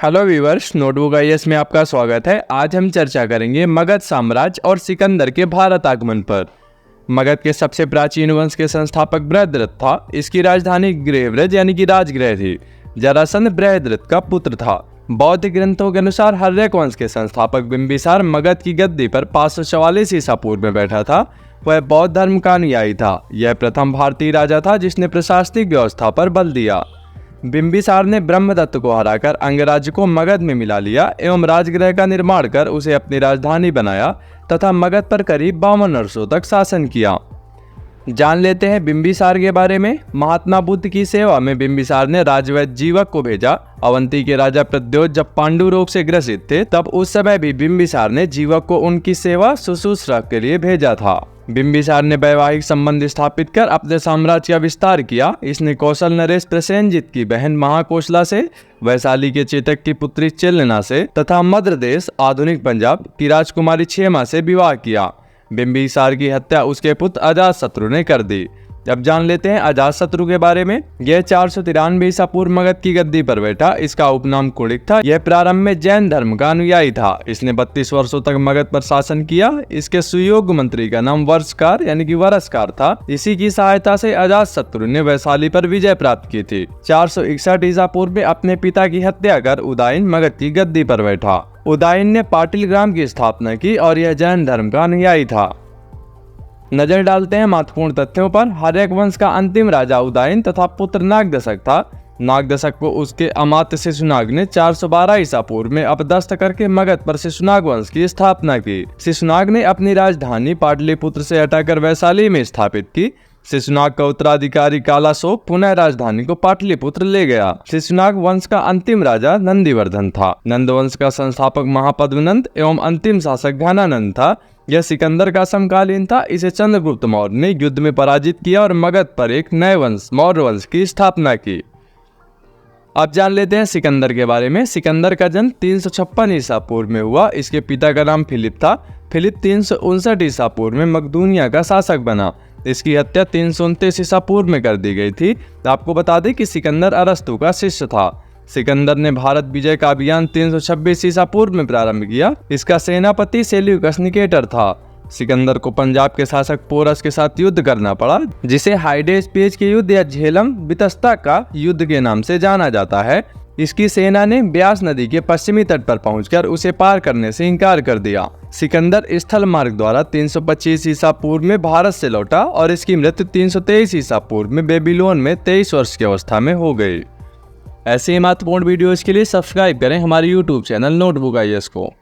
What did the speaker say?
Hello viewers, notebook IAS में आपका स्वागत है। आज हम चर्चा करेंगे मगध साम्राज्य और सिकंदर के भारत आगमन पर। मगध के सबसे प्राचीन वंश के संस्थापक बृहद्रथ था। इसकी राजधानी गृहव्रज यानी कि राजगृह थी। जरासंध बृहद्रथ का पुत्र था। बौद्ध ग्रंथों के अनुसार हर्यक वंश के संस्थापक बिंबिसार मगध की गद्दी पर 544 ईसा पूर्व में बैठा था। वह बौद्ध धर्म का अनुयायी था। यह प्रथम भारतीय राजा था जिसने प्रशासनिक व्यवस्था पर बल दिया। बिंबिसार ने ब्रह्मदत्त को हराकर अंगराज्य को मगध में मिला लिया एवं राजगृह का निर्माण कर उसे अपनी राजधानी बनाया तथा मगध पर करीब 52 वर्षों तक शासन किया। जान लेते हैं बिंबिसार के बारे में। महात्मा बुद्ध की सेवा में बिंबिसार ने राजवैद्य जीवक को भेजा। अवंती के राजा प्रद्योत जब पांडु रोग से ग्रसित थे तब उस समय भी बिंबिसार ने जीवक को उनकी सेवा शुश्रूषा के लिए भेजा था। बिंबिसार ने वैवाहिक संबंध स्थापित कर अपने साम्राज्य का विस्तार किया। इसने कौशल नरेश प्रसेनजित की बहन महाकोशला से, वैशाली के चेतक की पुत्री चिलना से तथा मद्र देश आधुनिक पंजाब की राजकुमारी क्षेमा से विवाह किया। बिंबिसार की हत्या उसके पुत्र अजातशत्रु ने कर दी। अब जान लेते हैं अजातशत्रु के बारे में। यह 493 ईसा पूर्व मगध की गद्दी पर बैठा। इसका उपनाम कुणिक था। यह प्रारंभ में जैन धर्म का अनुयायी था। इसने 32 वर्षों तक मगध पर शासन किया। इसके सुयोग्य मंत्री का नाम वर्षकार यानी कि वरसकार था। इसी की सहायता से अजातशत्रु ने वैशाली पर विजय प्राप्त की थी। 461 ईसा पूर्व में अपने पिता की हत्या कर उदयन मगध की गद्दी पर बैठा। उदयन ने पाटिल ग्राम की स्थापना की और यह जैन धर्म का अनुयायी था। नजर डालते हैं महत्वपूर्ण तथ्यों पर। हर्यक वंश का अंतिम राजा उदयन तथा पुत्र नागदशक था। नागदशक को उसके अमात्य शिशुनाग ने 412 ईसा पूर्व में अपदस्थ करके मगध पर शिशुनाग वंश की स्थापना की। शिशुनाग ने अपनी राजधानी पाटलिपुत्र से हटाकर वैशाली में स्थापित की। शिशुनाग का उत्तराधिकारी कालाशोक पुनः राजधानी को पाटलिपुत्र ले गया। शिशुनाग वंश का अंतिम राजा नंदीवर्धन था। नंद वंश का संस्थापक महापद्मनंद एवं अंतिम शासक घनानंद था। यह सिकंदर का समकालीन था। इसे चंद्रगुप्त मौर्य ने युद्ध में पराजित किया और मगध पर एक नए वंश मौर्य वंश की स्थापना की। अब जान लेते हैं सिकंदर के बारे में। सिकंदर का जन्म 356 ईसा पूर्व में हुआ। इसके पिता का नाम फिलिप था। फिलिप 359 ईसा पूर्व में मकदूनिया का शासक बना। इसकी हत्या 329 ईसा पूर्व में कर दी गई थी। आपको बता दें कि सिकंदर अरस्तु का शिष्य था। सिकंदर ने भारत विजय का अभियान 326 ईसा पूर्व में प्रारंभ किया। इसका सेनापति सेल्यूकस निकेटर था। सिकंदर को पंजाब के शासक पोरस के साथ युद्ध करना पड़ा, जिसे हाइडेस पेज के युद्ध या झेलम बितस्ता का युद्ध के नाम से जाना जाता है। इसकी सेना ने ब्यास नदी के पश्चिमी तट पर पहुंचकर उसे पार करने से इनकार कर दिया। सिकंदर स्थल मार्ग द्वारा 325 ईसा पूर्व में भारत से लौटा और इसकी मृत्यु 323 ईसा पूर्व में बेबीलोन में 23 वर्ष की अवस्था में हो गई। ऐसे ही महत्वपूर्ण वीडियोज के लिए सब्सक्राइब करें हमारे YouTube चैनल नोटबुक आईएएस को।